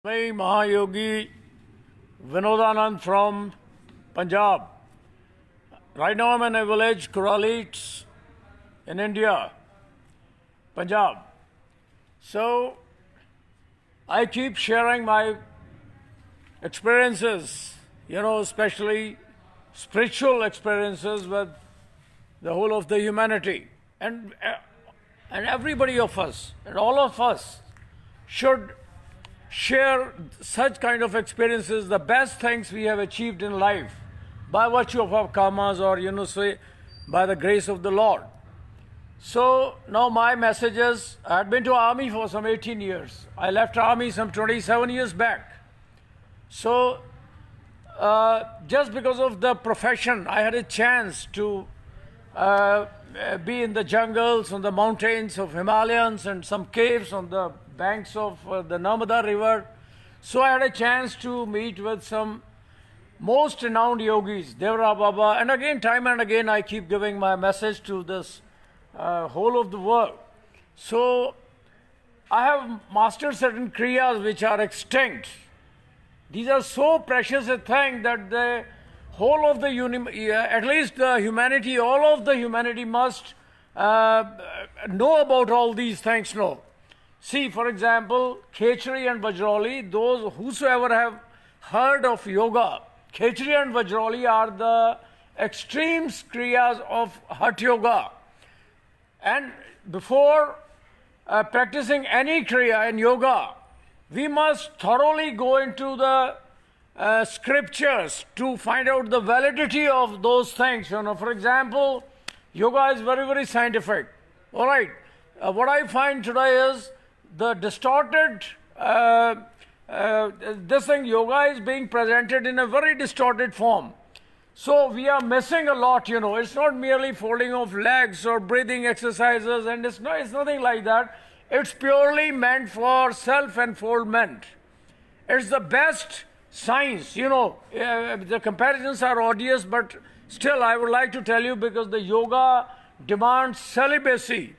Hey, Mahayogi Vinodanand from Punjab. Right now I'm in a village, Kurali, in India, Punjab. So I keep sharing my experiences, especially spiritual experiences with the whole of the humanity. And everybody of us, and all of us, should share such kind of experiences, the best things we have achieved in life by virtue of our karmas, or say by the grace of the Lord. So now my message is, I had been to army for some 18 years. I left army some 27 years back. So just because of the profession, I had a chance to be in the jungles, on the mountains of Himalayas, and some caves on the banks of the Narmada River. So I had a chance to meet with some most renowned yogis, Devra Baba, and again, time and again, I keep giving my message to this whole of the world. So I have mastered certain kriyas which are extinct. These are so precious a thing that the whole of the at least the humanity, all of the humanity must know about all these things. No. See, for example, Khechari and Vajroli, those whosoever have heard of yoga, Khechari and Vajroli are the extreme kriyas of Hatha Yoga. And before practicing any kriya in yoga, we must thoroughly go into the scriptures to find out the validity of those things. For example, yoga is very, very scientific. All right. What I find today is the distorted, this thing, yoga is being presented in a very distorted form. So we are missing a lot, It's not merely folding of legs or breathing exercises, and it's nothing like that. It's purely meant for self-enfoldment. It's the best science, The comparisons are odious, but still I would like to tell you, because the yoga demands celibacy,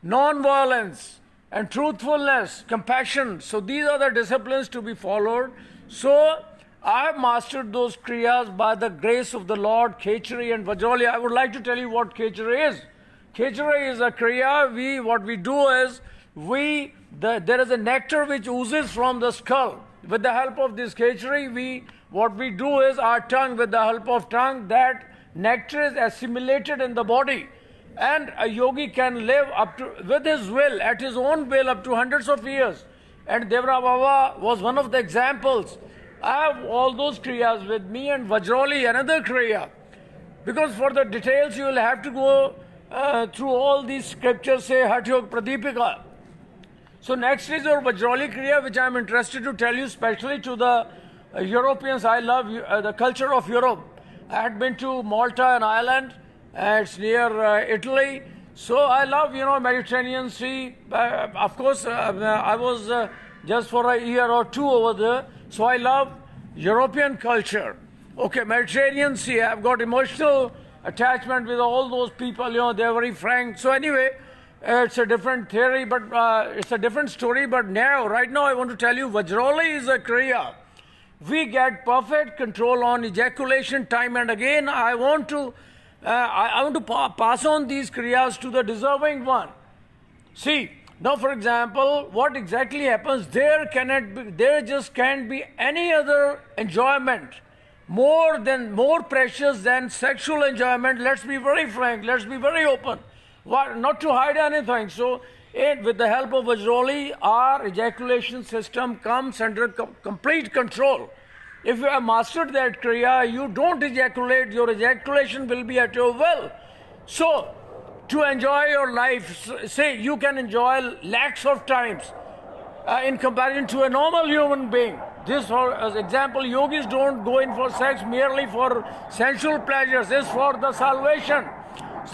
non-violence, and truthfulness, compassion. So these are the disciplines to be followed. So I have mastered those kriyas by the grace of the Lord, Khechari and Vajroli. I would like to tell you what Khechari is. Khechari is a kriya. What we do is, there is a nectar which oozes from the skull. With the help of this Khechari, what we do is, our tongue, with the help of tongue, that nectar is assimilated in the body. And a yogi can live with his will, at his own will, up to hundreds of years. And Devra Baba was one of the examples. I have all those kriyas with me, and Vajroli, another kriya. Because for the details, you will have to go through all these scriptures, say Hatha Yoga Pradipika. So next is your Vajroli kriya, which I am interested to tell you, especially to the Europeans. I love the culture of Europe. I had been to Malta and Ireland. It's near Italy. So I love, Mediterranean Sea. Of course, I was just for a year or two over there. So I love European culture. Okay, Mediterranean Sea. I've got emotional attachment with all those people. They're very frank. So anyway, it's a different theory, but it's a different story. But right now, I want to tell you, Vajroli is a kriya. We get perfect control on ejaculation time and again. I want to pass on these kriyas to the deserving one. See, now for example, what exactly happens, there just can't be any other enjoyment more precious than sexual enjoyment. Let's be very frank, let's be very open, not to hide anything. So with the help of Vajroli, our ejaculation system comes under complete control. If you have mastered that kriya, you don't ejaculate, your ejaculation will be at your will. So, to enjoy your life, say you can enjoy lakhs of times in comparison to a normal human being. This, for example, yogis don't go in for sex merely for sensual pleasures, it's for the salvation.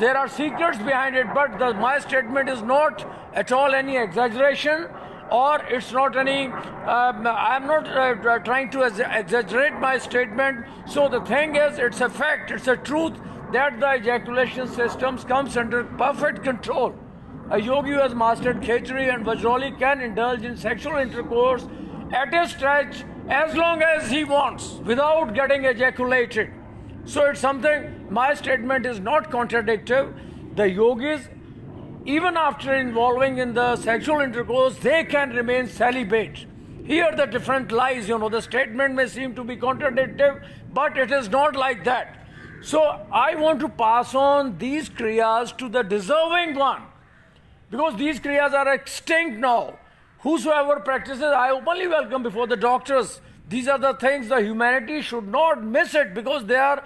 There are secrets behind it, but my statement is not at all any exaggeration, or it's not any, I'm not trying to exaggerate my statement. So the thing is, it's a fact, it's a truth that the ejaculation systems comes under perfect control. A yogi who has mastered Khechari and Vajroli can indulge in sexual intercourse at a stretch as long as he wants without getting ejaculated. So it's something, my statement is not contradictory. The yogis, even after involving in the sexual intercourse, they can remain celibate. Here the different lies, the statement may seem to be contradictory, but it is not like that. So I want to pass on these kriyas to the deserving one, because these kriyas are extinct now. Whosoever practices, I openly welcome before the doctors. These are the things the humanity should not miss it, because they are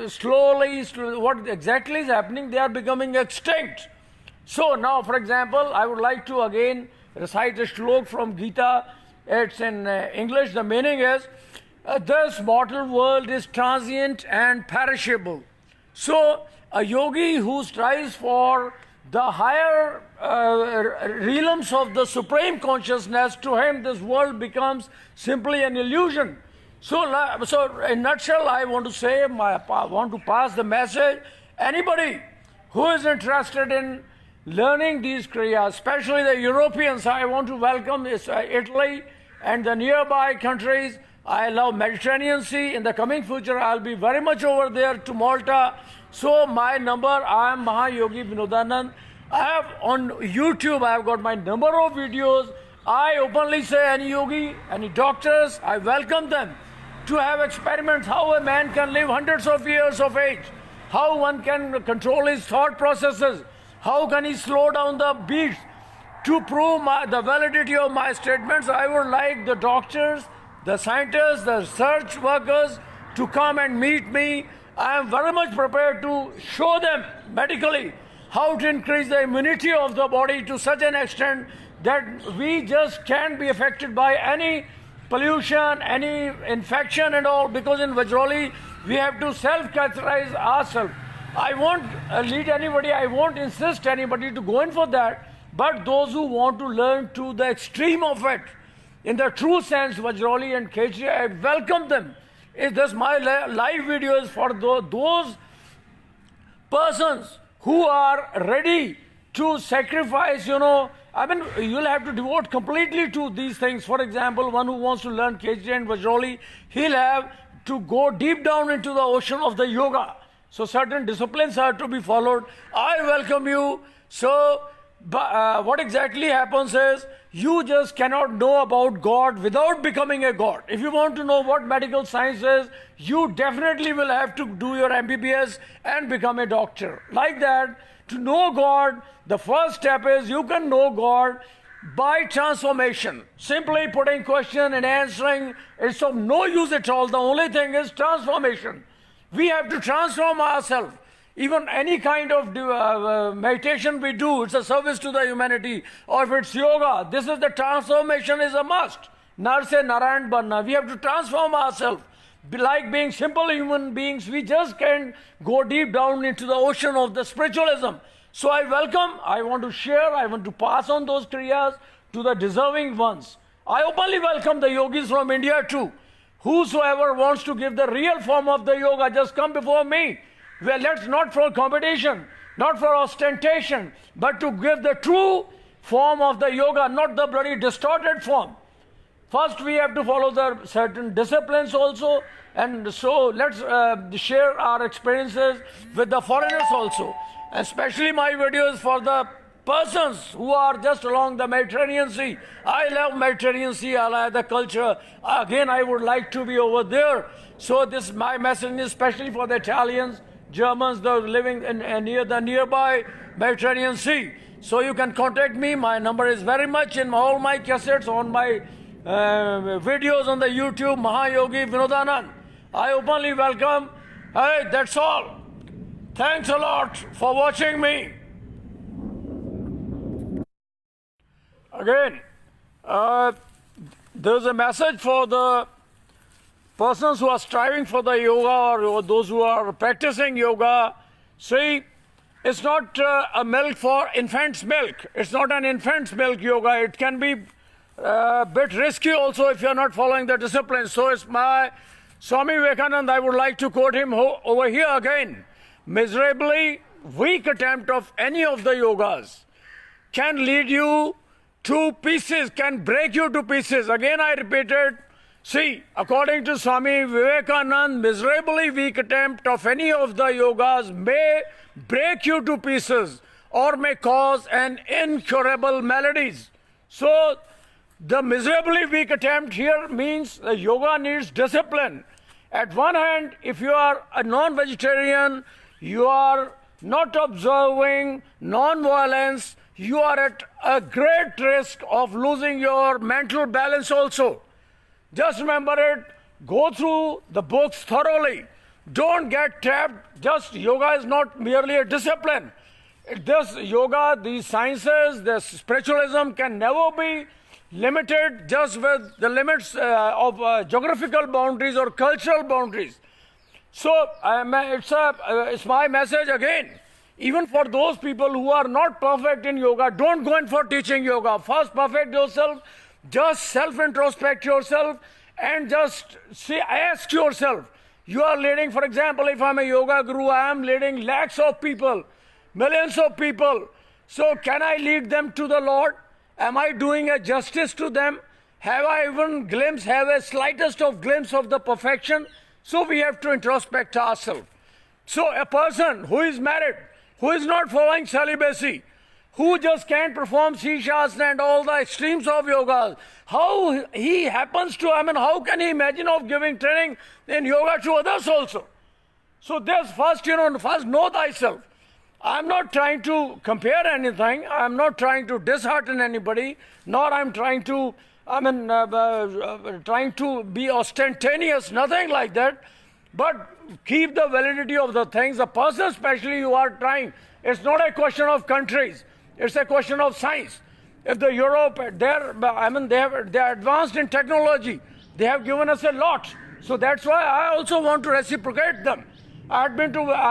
slowly, what exactly is happening, they are becoming extinct. So now, for example, I would like to again recite a shlok from Gita. It's in English. The meaning is, this mortal world is transient and perishable. So a yogi who strives for the higher realms of the supreme consciousness, to him this world becomes simply an illusion. So in a nutshell, I want to say, I want to pass the message. Anybody who is interested in learning these kriyas, especially the Europeans, I want to welcome Italy and the nearby countries. I love Mediterranean Sea. In the coming future, I'll be very much over there to Malta. So my number, I am Mahayogi Vinodanand. I have on YouTube, I have got my number of videos. I openly say any yogi, any doctors, I welcome them to have experiments how a man can live hundreds of years of age, how one can control his thought processes, how can he slow down the beats. To prove the validity of my statements, I would like the doctors, the scientists, the research workers to come and meet me. I am very much prepared to show them medically how to increase the immunity of the body to such an extent that we just can't be affected by any pollution, any infection and all, because in Vajroli we have to self-characterize ourselves. I won't lead anybody, I won't insist anybody to go in for that, but those who want to learn to the extreme of it, in the true sense, Vajroli and Khechri, I welcome them. This my live video is for those persons who are ready to sacrifice, I mean, you'll have to devote completely to these things. For example, one who wants to learn Khechri and Vajroli, he'll have to go deep down into the ocean of the yoga. So certain disciplines are to be followed. I welcome you. So what exactly happens is, you just cannot know about God without becoming a God. If you want to know what medical science is, you definitely will have to do your MBBS and become a doctor. Like that, to know God, the first step is you can know God by transformation. Simply putting question and answering is of no use at all. The only thing is transformation. We have to transform ourselves. Even any kind of meditation we do, it's a service to the humanity. Or if it's yoga, this is the transformation is a must. Nar se Narayan banna. We have to transform ourselves. Like being simple human beings, we just can't go deep down into the ocean of the spiritualism. So I welcome, I want to share, I want to pass on those kriyas to the deserving ones. I openly welcome the yogis from India too. Whosoever wants to give the real form of the yoga, just come before me. Well, let's not for competition, not for ostentation, but to give the true form of the yoga, not the bloody distorted form. First, we have to follow the certain disciplines also, and so let's share our experiences with the foreigners also. Especially my videos for the persons who are just along the Mediterranean Sea. I love Mediterranean Sea, I like the culture. Again, I would like to be over there. So this my message is especially for the Italians, Germans, those living near the nearby Mediterranean Sea. So you can contact me. My number is very much in all my cassettes, on my videos on the YouTube, Mahayogi Vinodanand. I openly welcome. Hey, that's all. Thanks a lot for watching me. Again, there's a message for the persons who are striving for the yoga, or those who are practicing yoga. See, it's not a milk for infant's milk. It's not an infant's milk yoga. It can be a bit risky also if you're not following the discipline. So it's my Swami Vivekananda, I would like to quote him over here again. Miserably weak attempt of any of the yogas can lead you to pieces, can break you to pieces. Again, I repeat it. See, according to Swami Vivekananda, miserably weak attempt of any of the yogas may break you to pieces or may cause an incurable maladies. So, the miserably weak attempt here means the yoga needs discipline. At one hand, if you are a non-vegetarian, you are not observing non-violence, you are at a great risk of losing your mental balance also. Just remember it, go through the books thoroughly. Don't get trapped. Just yoga is not merely a discipline. This yoga, these sciences, this spiritualism can never be limited just with the limits of geographical boundaries or cultural boundaries. So it's my message again. Even for those people who are not perfect in yoga, don't go in for teaching yoga. First perfect yourself, just self-introspect yourself and just ask yourself. You are leading, for example, if I'm a yoga guru, I am leading lakhs of people, millions of people. So can I lead them to the Lord? Am I doing a justice to them? Have I even have a slightest of glimpse of the perfection? So we have to introspect ourselves. So a person who is married, who is not following celibacy, who just can't perform Shishasana and all the extremes of yoga, how he happens to, how can he imagine of giving training in yoga to others also? So this first know thyself. I'm not trying to compare anything. I'm not trying to dishearten anybody, nor I'm trying to, trying to be ostentatious, nothing like that. But keep the validity of the things. The person especially you are trying, it's not a question of countries. It's a question of science. If the Europe, they're advanced in technology. They have given us a lot. So that's why I also want to reciprocate them. I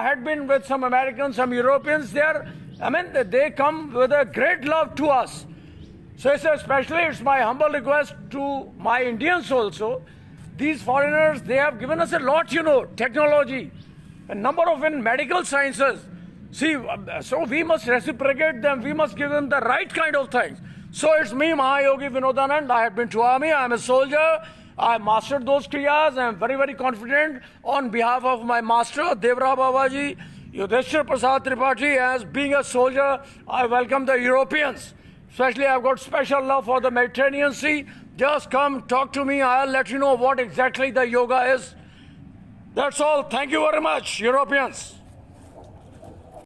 had been with some Americans, some Europeans there. They come with a great love to us. So especially it's my humble request to my Indians also. These foreigners, they have given us a lot, technology, a number of in medical sciences. See, so we must reciprocate them. We must give them the right kind of things. So it's me, Mahayogi Vinodanand. I have been to army. I am a soldier. I mastered those kriyas. I am very, very confident on behalf of my master, Devra Babaji, Yudhishthir Prasad Tripathi. As being a soldier, I welcome the Europeans. Especially, I've got special love for the Mediterranean Sea. Just come, talk to me. I'll let you know what exactly the yoga is. That's all. Thank you very much, Europeans.